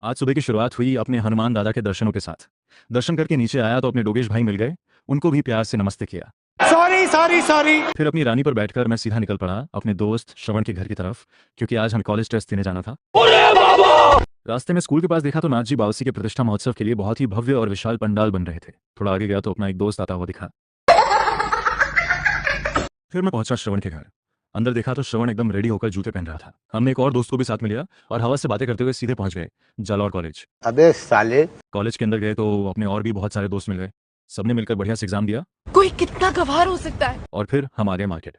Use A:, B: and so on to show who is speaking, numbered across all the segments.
A: आज सुबह की शुरुआत हुई अपने हनुमान दादा के दर्शनों के साथ। दर्शन करके नीचे आया तो अपने डोगेश भाई मिल गए। उनको भी प्यार से नमस्ते किया।
B: Sorry sorry sorry.
A: फिर अपनी रानी पर बैठकर मैं सीधा निकल पड़ा अपने दोस्त श्रवण के घर की तरफ, क्योंकि आज हमें कॉलेज टेस्ट देने जाना था। रास्ते में स्कूल के पास देखा तो नाथ जी बावसी के प्रतिष्ठा महोत्सव के लिए बहुत ही भव्य और विशाल पंडाल बन रहे थे। थोड़ा आगे गया तो अपना एक दोस्त आता हुआ दिखा। फिर मैं पहुंचा श्रवण के घर। अंदर देखा तो श्रवण एकदम रेडी होकर जूते पहन रहा था। हमने एक और दोस्त को भी साथ में लिया और हवा से बातें करते हुए सीधे पहुंच गए जालौर कॉलेज।
B: अबे साले।
A: कॉलेज के अंदर गए तो अपने और भी बहुत सारे दोस्त मिल गए। सबने मिलकर बढ़िया से एग्जाम दिया।
C: कोई कितना गवार हो सकता है।
A: और फिर हम आ गए मार्केट।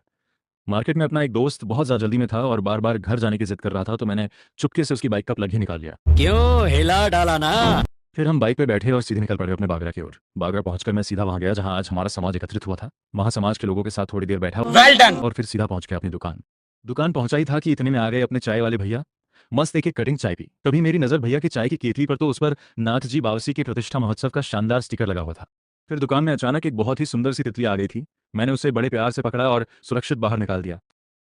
A: मार्केट में अपना एक दोस्त बहुत ज्यादा जल्दी में था और बार बार घर जाने की जिद कर रहा था, तो मैंने चुपके से उसकी बाइक का प्लग ही निकाल लिया।
D: क्यों हिला डाला ना।
A: फिर हम बाइक पे बैठे और सीधे निकल पड़े अपने बागरा की ओर। बागरा पहुंचकर मैं सीधा वहां गया जहां आज हमारा समाज एकत्रित हुआ था। वहां समाज के लोगों के साथ थोड़ी देर बैठा
B: वेल डन।
A: और फिर सीधा पहुंच गया अपनी दुकान पहुंचा ही था कि इतने में आ गए अपने चाय वाले भैया। मस्त एक कटिंग चाय पी। तभी मेरी नजर भैया की चाय की केतली पर तो उस पर नाथ जी बावसी के प्रतिष्ठा महोत्सव का शानदार स्टिकर लगा हुआ था। फिर दुकान में अचानक एक बहुत ही सुंदर सी तितली आ गई थी। मैंने उसे बड़े प्यार से पकड़ा और सुरक्षित बाहर निकाल दिया।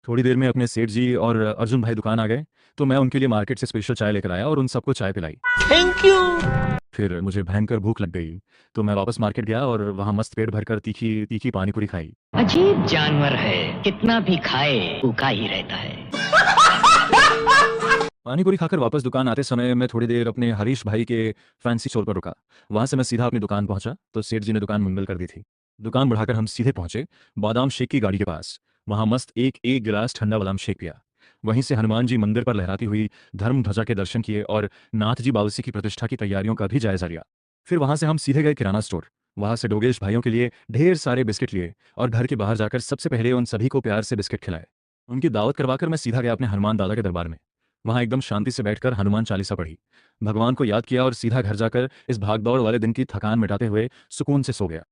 A: थोड़ी देर में अपने सेठ जी और अर्जुन भाई दुकान आ गए, तो मैं उनके लिए मार्केट से स्पेशल चाय लेकर आया और उन सबको चाय पिलाई।
B: Thank you.
A: फिर मुझे भयंकर भूख लग गई, तो मैं वापस मार्केट गया और वहां मस्त पेट भरकर तीखी तीखी पानीपुरी खाई।
D: अजीब जानवर है, कितना भी खाए भूखा ही रहता है।
A: पानीपुरी खाकर वापस दुकान आते समय मैं थोड़ी देर अपने हरीश भाई के फैंसी स्टोर पर रुका। वहां से मैं सीधा अपनी दुकान पहुंचा तो सेठ जी ने दुकान मंगल कर दी थी। दुकान बढ़ाकर हम सीधे पहुंचे बादाम शेक की गाड़ी के पास। वहां मस्त एक एक गिलास ठंडा बादाम शेक पिया। वहीं से हनुमान जी मंदिर पर लहराती हुई धर्म ध्वजा के दर्शन किए और नाथ जी बावसी की प्रतिष्ठा की तैयारियों का भी जायजा लिया। फिर वहां से हम सीधे गए किराना स्टोर। वहां से डोगेश भाइयों के लिए ढेर सारे बिस्किट लिए और घर के बाहर जाकर सबसे पहले उन सभी को प्यार से बिस्किट खिलाए। उनकी दावत करवाकर मैं सीधा गया अपने हनुमान दादा के दरबार में। वहां एकदम शांति से बैठकर हनुमान चालीसा पढ़ी, भगवान को याद किया और सीधा घर जाकर इस भागदौड़ वाले दिन की थकान मिटाते हुए सुकून से सो गया।